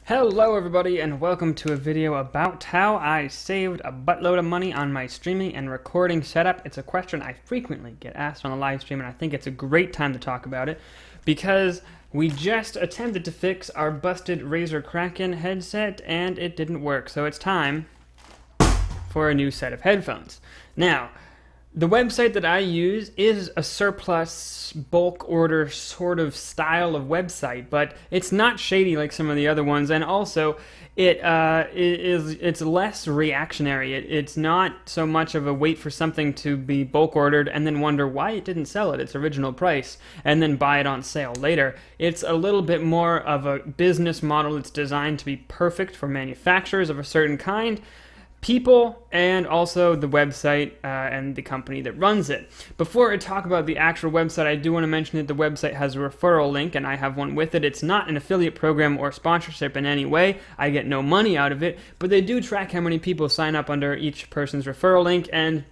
Hello everybody and welcome to a video about how I saved a buttload of money on my streaming and recording setup. It's a question I frequently get asked on the live stream and I think it's a great time to talk about it because we just attempted to fix our busted Razer Kraken headset and it didn't work, so it's time for a new set of headphones. Now, the website that I use is a surplus bulk order sort of style of website, but it's not shady like some of the other ones, and also it's less reactionary. It's not so much of a wait for something to be bulk ordered and then wonder why it didn't sell at its original price and then buy it on sale later. It's a little bit more of a business model. It's designed to be perfect for manufacturers of a certain kind, people, and also the website and the company that runs it. Before I talk about the actual website, I do want to mention that the website has a referral link and I have one with it. It's not an affiliate program or sponsorship in any way. I get no money out of it, but they do track how many people sign up under each person's referral link, and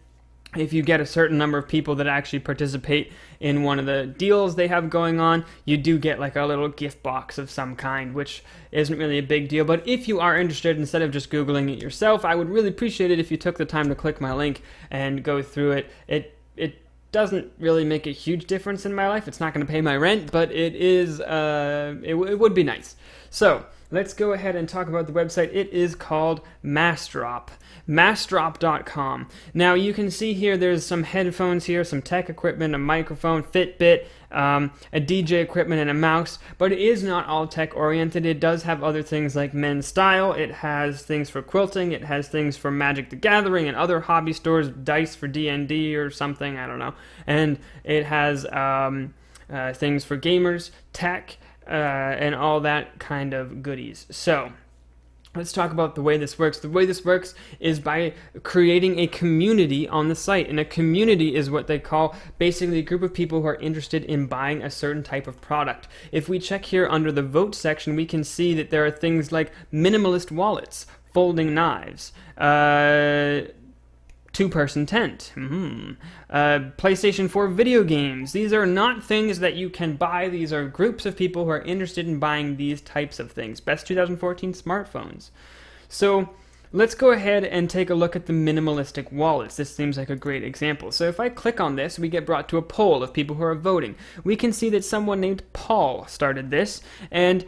if you get a certain number of people that actually participate in one of the deals they have going on, you do get like a little gift box of some kind, which isn't really a big deal. But if you are interested, instead of just Googling it yourself, I would really appreciate it if you took the time to click my link and go through it. It doesn't really make a huge difference in my life. It's not going to pay my rent, but it is, it would be nice. So let's go ahead and talk about the website. It is called Massdrop. Massdrop.com. Now you can see here there's some headphones here, some tech equipment, a microphone, Fitbit, a DJ equipment, and a mouse, but it is not all tech oriented. It does have other things like men's style. It has things for quilting. It has things for Magic the Gathering and other hobby stores, dice for D&D or something, I don't know. And it has things for gamers, tech, and all that kind of goodies. So let's talk about the way this works. The way this works is by creating a community on the site. And a community is what they call basically a group of people who are interested in buying a certain type of product. If we check here under the vote section, we can see that there are things like minimalist wallets, folding knives, two-person tent, PlayStation 4 video games. These are not things that you can buy. These are groups of people who are interested in buying these types of things. Best 2014 smartphones. So let's go ahead and take a look at the minimalistic wallets. This seems like a great example. So if I click on this, we get brought to a poll of people who are voting. We can see that someone named Paul started this, and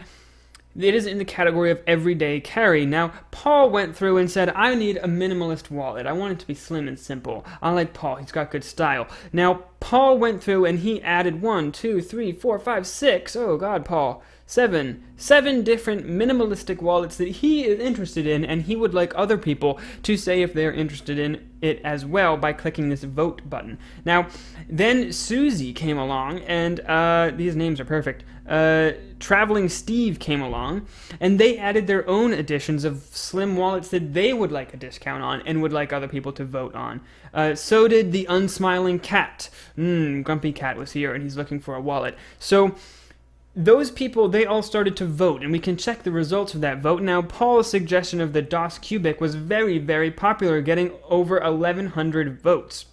it is in the category of everyday carry. Now, Paul went through and said, I need a minimalist wallet. I want it to be slim and simple. I like Paul. He's got good style. Now, Paul went through and he added 1, 2, 3, 4, 5, 6. Oh, God, Paul. Seven different minimalistic wallets that he is interested in, and he would like other people to say if they're interested in it as well by clicking this vote button. Now, then Susie came along, and these names are perfect. Traveling Steve came along, and they added their own editions of slim wallets that they would like a discount on and would like other people to vote on. So did the Unsmiling Cat. Grumpy Cat was here, and he's looking for a wallet. So those people, they all started to vote, and we can check the results of that vote. Now, Paul's suggestion of the DOS Cubic was very, very popular, getting over 1,100 votes.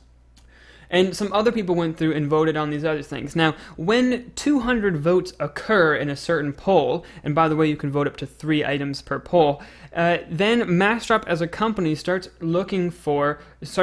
And some other people went through and voted on these other things. Now, when 200 votes occur in a certain poll, and by the way, you can vote up to 3 items per poll, then Massdrop as a company starts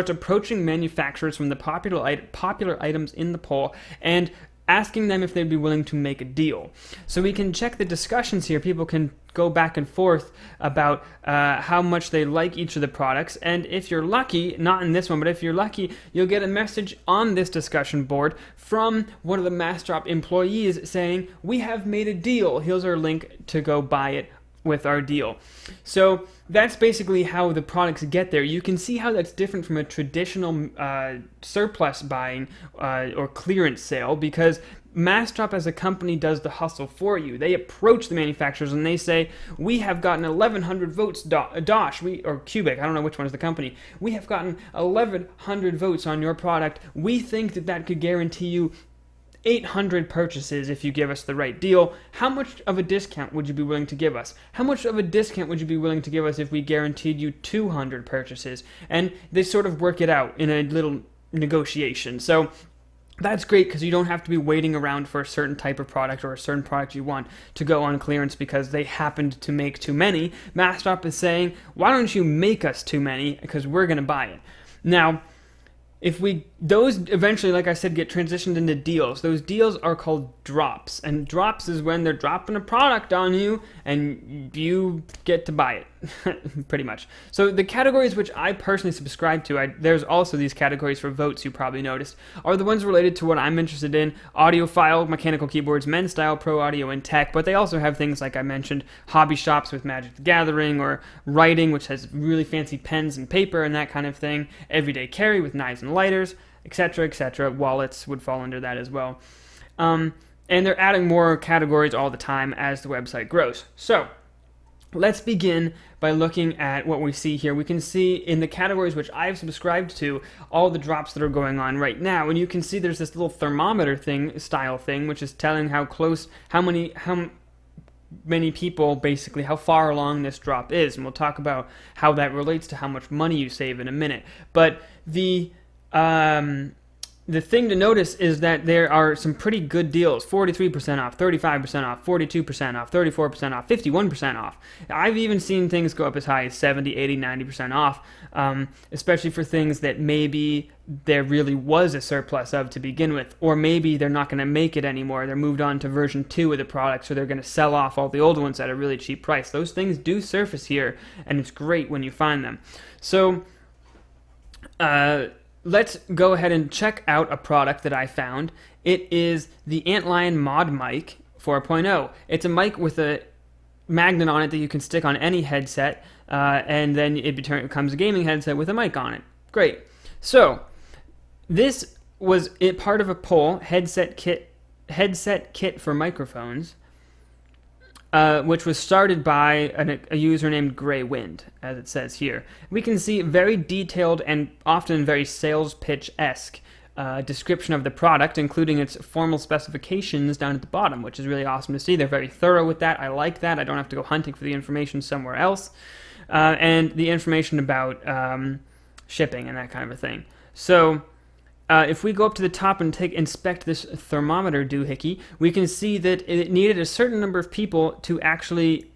approaching manufacturers from the popular items in the poll and asking them if they'd be willing to make a deal. So we can check the discussions here. People can go back and forth about how much they like each of the products, and if you're lucky, not in this one, but if you're lucky, you'll get a message on this discussion board from one of the Massdrop employees saying, we have made a deal. Here's our link to go buy it with our deal. So that's basically how the products get there. You can see how that's different from a traditional surplus buying or clearance sale, because Massdrop as a company does the hustle for you. They approach the manufacturers and they say, we have gotten 1,100 votes, Dosh, or Cubic, I don't know which one is the company. We have gotten 1,100 votes on your product. We think that that could guarantee you 800 purchases if you give us the right deal. How much of a discount would you be willing to give us? How much of a discount would you be willing to give us if we guaranteed you 200 purchases? And they sort of work it out in a little negotiation. So That's great because you don't have to be waiting around for a certain type of product or a certain product you want to go on clearance because they happened to make too many. Massdrop is saying, why don't you make us too many because we're going to buy it. Now, if those eventually, like I said, get transitioned into deals. Those deals are called drops, and drops is when they're dropping a product on you and you get to buy it, pretty much. So the categories which I personally subscribe to, there's also these categories for votes you probably noticed, are the ones related to what I'm interested in: audiophile, mechanical keyboards, men's style, pro audio, and tech. But they also have things like I mentioned, hobby shops with Magic the Gathering, or writing, which has really fancy pens and paper and that kind of thing, everyday carry with knives and lighters, etc., etc. Wallets would fall under that as well. And they're adding more categories all the time as the website grows. So let's begin by looking at what we see here. We can see in the categories which I've subscribed to all the drops that are going on right now, and you can see there's this little thermometer style thing, which is telling how many people, basically how far along this drop is, and we'll talk about how that relates to how much money you save in a minute. But the thing to notice is that there are some pretty good deals: 43% off, 35% off, 42% off, 34% off, 51% off. I've even seen things go up as high as 70, 80, 90% off, especially for things that maybe there really was a surplus of to begin with, or maybe they're not going to make it anymore. They're moved on to version 2 of the product, so they're going to sell off all the old ones at a really cheap price. Those things do surface here, and it's great when you find them. So let's go ahead and check out a product that I found. It is the Antlion Mod Mic 4.0. It's a mic with a magnet on it that you can stick on any headset, and then it becomes a gaming headset with a mic on it. Great. So this was part of a poll, headset kit for microphones, which was started by a user named Grey Wind, as it says here. We can see very detailed and often very sales pitch-esque description of the product, including its formal specifications down at the bottom, which is really awesome to see. They're very thorough with that. I like that. I don't have to go hunting for the information somewhere else. And the information about shipping and that kind of a thing. So if we go up to the top and inspect this thermometer doohickey, we can see that it needed a certain number of people to actually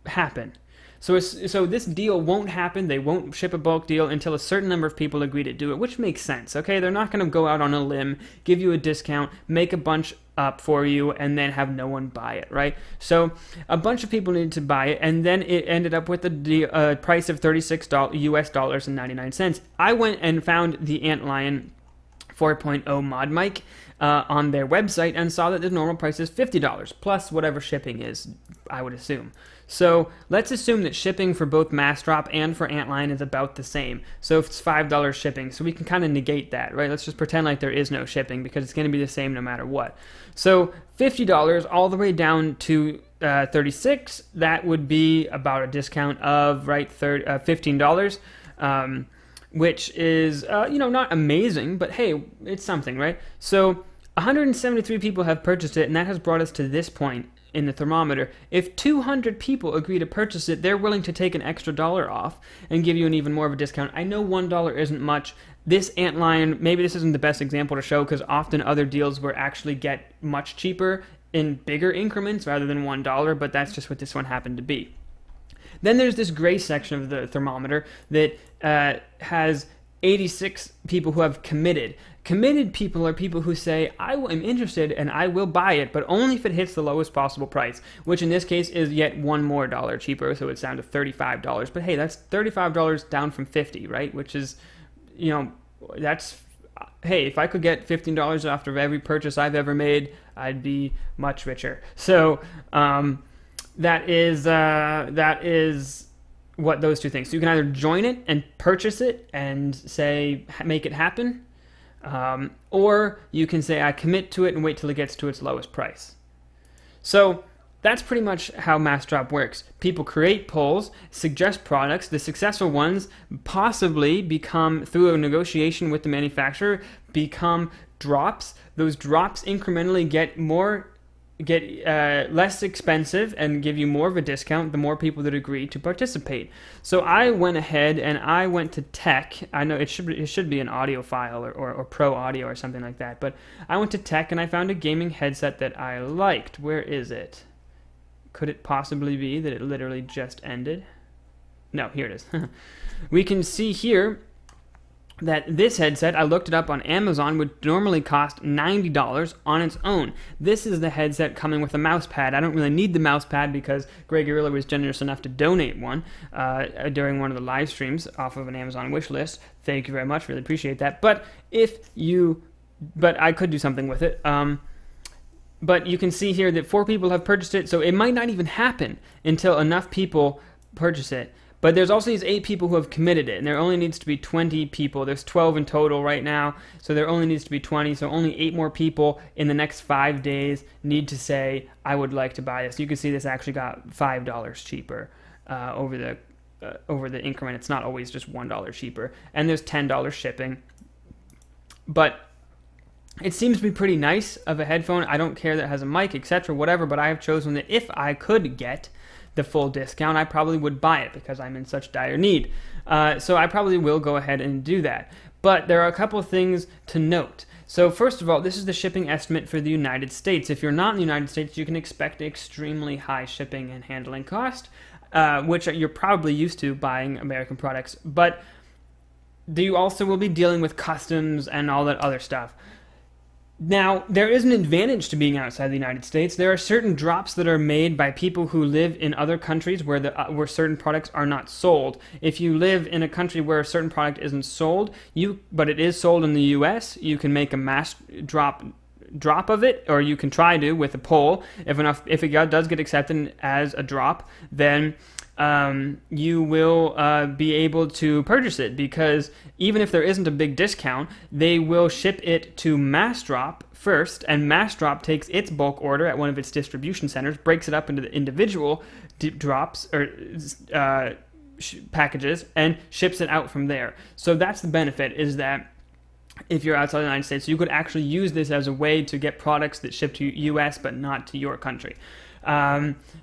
happen. So this deal won't happen. They won't ship a bulk deal until a certain number of people agree to do it, which makes sense. Okay, they're not going to go out on a limb, give you a discount, make a bunch up for you, and then have no one buy it, right? So a bunch of people needed to buy it, and then it ended up with the price of $36 US dollars and 99 cents. I went and found the Antlion 4.0 mod mic on their website and saw that the normal price is $50 plus whatever shipping is, I would assume. So let's assume that shipping for both Massdrop and for Antlion is about the same. So if it's $5 shipping, so we can kind of negate that, right? Let's just pretend like there is no shipping because it's going to be the same no matter what. So $50 all the way down to $36, that would be about a discount of $15. Which is, not amazing, but hey, it's something, right? So 173 people have purchased it, and that has brought us to this point in the thermometer. If 200 people agree to purchase it, they're willing to take an extra $1 off and give you an even more of a discount. I know $1 isn't much. This Antlion, maybe this isn't the best example to show because often other deals will actually get much cheaper in bigger increments rather than $1, but that's just what this one happened to be. Then there's this gray section of the thermometer that has 86 people who have committed. Committed people are people who say, I am interested and I will buy it, but only if it hits the lowest possible price, which in this case is yet $1 more cheaper, so it's down to $35. But hey, that's $35 down from $50, right? Which is, that's, hey, if I could get $15 after every purchase I've ever made, I'd be much richer. So, that is what those two things. So you can either join it and purchase it and say, make it happen, or you can say, I commit to it and wait till it gets to its lowest price. So that's pretty much how Massdrop works. People create polls, suggest products. The successful ones possibly become, through a negotiation with the manufacturer, become drops. Those drops incrementally get more get less expensive and give you more of a discount the more people that agree to participate. So I went ahead and I went to tech. I know it should be an audio file or pro audio or something like that, but I went to tech and I found a gaming headset that I liked. Where is it? Could it possibly be that it literally just ended? No, here it is. We can see here that this headset, I looked it up on Amazon, would normally cost $90 on its own. This is the headset coming with a mouse pad. I don't really need the mouse pad because Greg Guerrilla was generous enough to donate one during one of the live streams off of an Amazon wish list. Thank you very much, really appreciate that. But I could do something with it. But you can see here that 4 people have purchased it, so it might not even happen until enough people purchase it. But there's also these 8 people who have committed it, and there only needs to be 20 people. There's 12 in total right now, so there only needs to be 20. So only 8 more people in the next 5 days need to say, I would like to buy this. You can see this actually got $5 cheaper over the increment. It's not always just $1 cheaper. And there's $10 shipping. But it seems to be pretty nice of a headphone. I don't care that it has a mic, etc., whatever, but I have chosen that if I could get the full discount, I probably would buy it because I'm in such dire need. So I probably will go ahead and do that. But there are a couple of things to note. So first of all, this is the shipping estimate for the United States. If you're not in the United States, you can expect extremely high shipping and handling cost, which you're probably used to buying American products. But you also will be dealing with customs and all that other stuff. Now, there is an advantage to being outside the United States. There are certain drops that are made by people who live in other countries where certain products are not sold. If you live in a country where a certain product isn't sold, but it is sold in the U.S., you can make a Massdrop of it, or you can try to with a poll. If it does get accepted as a drop, then you will be able to purchase it, because even if there isn't a big discount, they will ship it to Massdrop first, and Massdrop takes its bulk order at one of its distribution centers, breaks it up into the individual drops or packages, and ships it out from there. So that's the benefit, is that if you're outside the United States, you could actually use this as a way to get products that ship to US but not to your country.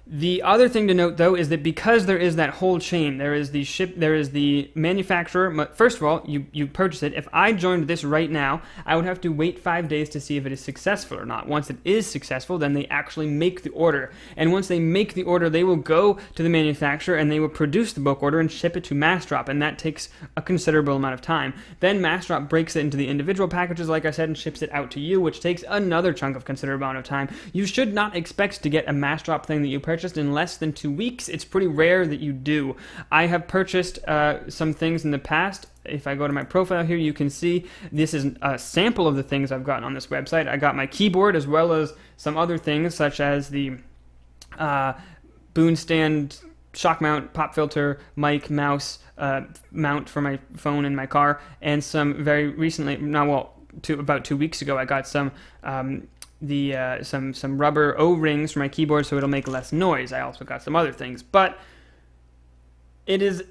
The other thing to note, though, is that because there is that whole chain, there is the manufacturer. First of all, you purchase it. If I joined this right now, I would have to wait 5 days to see if it is successful or not. Once it is successful, then they actually make the order. And once they make the order, they will go to the manufacturer and they will produce the bulk order and ship it to Massdrop, and that takes a considerable amount of time. Then Massdrop breaks it into the individual packages, like I said, and ships it out to you, which takes another chunk of considerable amount of time. You should not expect to get a Massdrop thing that you purchased in less than 2 weeks. It's pretty rare that you do. I have purchased some things in the past. If I go to my profile here, you can see this is a sample of the things I've gotten on this website. I got my keyboard as well as some other things such as the Boon stand, shock mount, pop filter, mic, mouse, mount for my phone in my car, and some very recently, about 2 weeks ago, I got some some rubber O-rings for my keyboard so it'll make less noise. I also got some other things, but it is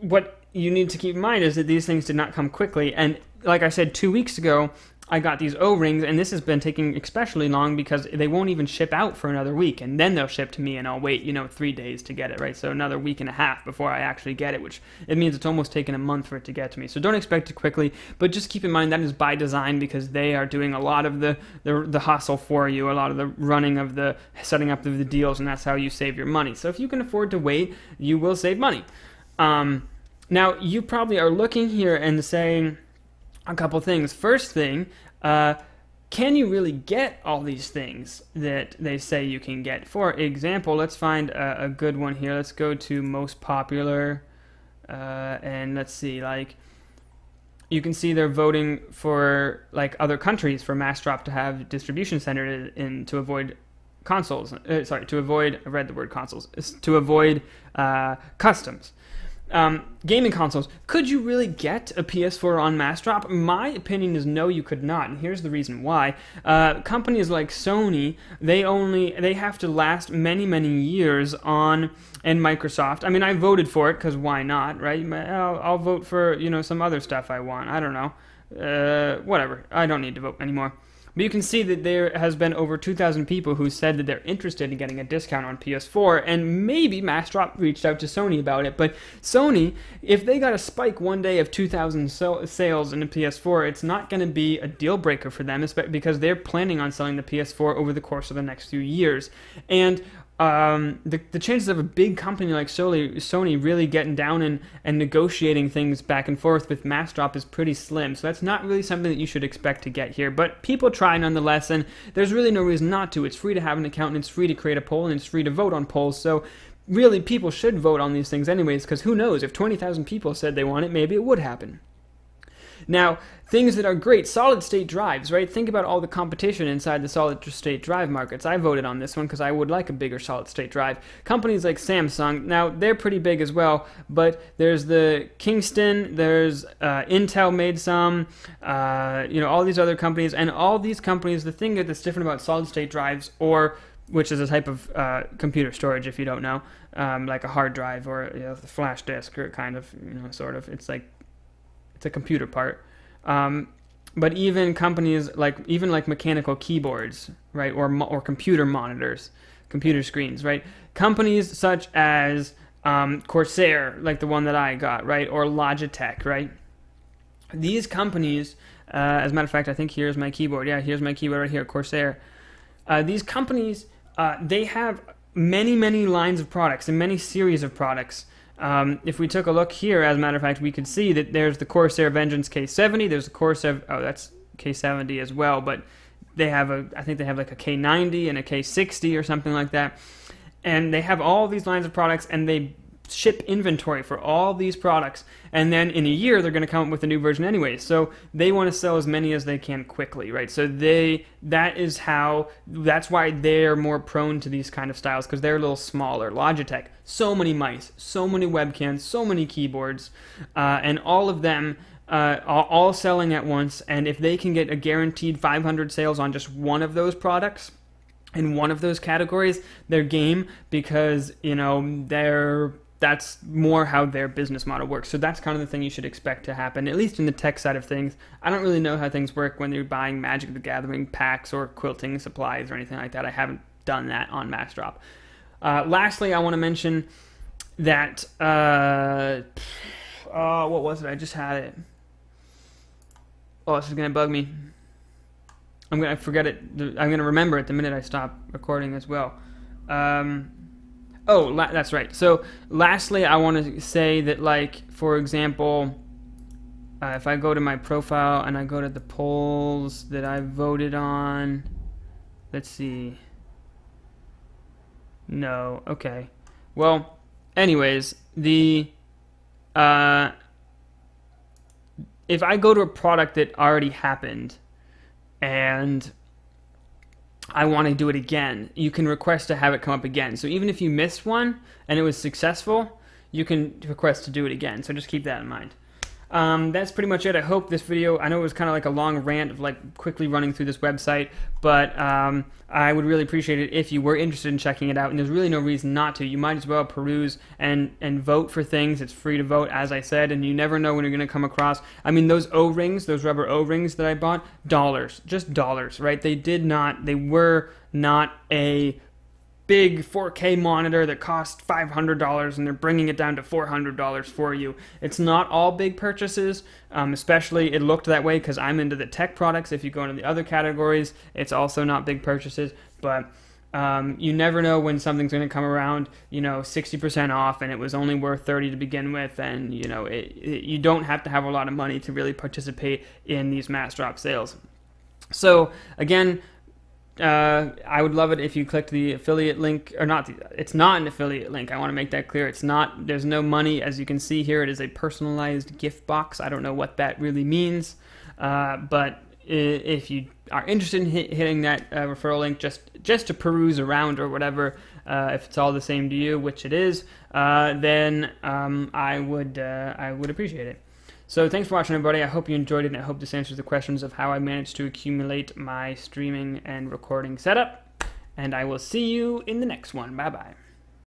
what you need to keep in mind is that these things did not come quickly, and like I said, 2 weeks ago I got these O-rings, and this has been taking especially long because they won't even ship out for another week, and then they'll ship to me, and I'll wait, 3 days to get it, right? So another week and a half before I actually get it, which it means it's almost taken a month for it to get to me. So don't expect it quickly, but just keep in mind that is by design, because they are doing a lot of the hustle for you, a lot of the running of the setting up of the deals, and that's how you save your money. So if you can afford to wait, you will save money. Now, you probably are looking here and saying a couple things. First thing, can you really get all these things that they say you can get? For example, let's find a good one here. Let's go to most popular, and let's see, like, you can see they're voting for, like, other countries for Massdrop to have distribution center in to avoid consoles. To avoid, I read the word consoles, to avoid customs. Gaming consoles. Could you really get a PS4 on Massdrop? My opinion is no, you could not, and here's the reason why. Companies like Sony, they have to last many years on, and Microsoft. I mean, I voted for it because why not, right? I'll vote for some other stuff I want. I don't know. Whatever. I don't need to vote anymore. But you can see that there has been over 2,000 people who said that they're interested in getting a discount on PS4, and maybe Massdrop reached out to Sony about it. But Sony, if they got a spike one day of 2,000 sales in the PS4, it's not going to be a deal breaker for them, because they're planning on selling the PS4 over the course of the next few years. And the chances of a big company like Sony really getting down and negotiating things back and forth with Massdrop is pretty slim. So that's not really something that you should expect to get here. But people try nonetheless, and there's really no reason not to. It's free to have an account, and it's free to create a poll, and it's free to vote on polls. So really, people should vote on these things anyways, because who knows? If 20,000 people said they want it, maybe it would happen. Now, things that are great, solid-state drives, right? Think about all the competition inside the solid-state drive markets. I voted on this one because I would like a bigger solid-state drive. Companies like Samsung, now they're pretty big as well, but there's the Kingston, there's Intel made some, all these other companies, and all these companies, the thing that's different about solid-state drives, which is a type of computer storage, if you don't know, like a hard drive or the flash disk, or kind of, sort of, it's a computer part. But even companies like mechanical keyboards, right, or computer monitors, computer screens, right? Companies such as Corsair, like the one that I got, right, or Logitech, right? These companies, as a matter of fact, I think here's my keyboard. Yeah, here's my keyboard right here, Corsair. These companies, they have many lines of products and many series of products. If we took a look here, as a matter of fact, we could see that there's the Corsair Vengeance K70, there's the Corsair, that's K70 as well, but they have I think they have like a K90 and a K60 or something like that, and they have all these lines of products, and they ship inventory for all these products, and then in a year they're going to come up with a new version anyway, so they want to sell as many as they can quickly, right? So that's why they're more prone to these kind of styles, because they're a little smaller. Logitech, so many mice, so many webcams, so many keyboards, and all of them all selling at once, and if they can get a guaranteed 500 sales on just one of those products in one of those categories, they're game, because that's more how their business model works. So that's kind of the thing you should expect to happen, at least in the tech side of things. I don't really know how things work when you're buying Magic the Gathering packs or quilting supplies or anything like that. I haven't done that on Massdrop. Lastly, I want to mention that, what was it? I just had it. Oh, this is going to bug me. I'm going to forget it. I'm going to remember it the minute I stop recording as well. That's right. So lastly, I want to say that, like, for example, if I go to my profile and I go to the polls that I voted on, let's see. No, okay. Well, anyways, if I go to a product that already happened and I want to do it again, you can request to have it come up again. So even if you missed one and it was successful, you can request to do it again. So just keep that in mind. That's pretty much it. I hope this video, I know it was kind of like a long rant of like quickly running through this website, but I would really appreciate it if you were interested in checking it out, and there's really no reason not to. You might as well peruse and vote for things. It's free to vote, as I said, and you never know when you're going to come across. I mean, those O-rings, those rubber O-rings that I bought, dollars, just dollars, right? They were not a big 4K monitor that cost $500 and they're bringing it down to $400 for you. It's not all big purchases, especially it looked that way because I'm into the tech products. If you go into the other categories, it's also not big purchases, but you never know when something's going to come around, 60% off, and it was only worth $30 to begin with, and you don't have to have a lot of money to really participate in these Massdrop sales. So again, I would love it if you clicked the affiliate link, or not. It's not an affiliate link. I want to make that clear. It's not. There's no money, as you can see here. It is a personalized gift box. I don't know what that really means, but if you are interested in hitting that referral link just to peruse around or whatever, if it's all the same to you, which it is, then I would appreciate it. So thanks for watching, everybody. I hope you enjoyed it, and I hope this answers the questions of how I managed to accumulate my streaming and recording setup. And I will see you in the next one. Bye-bye.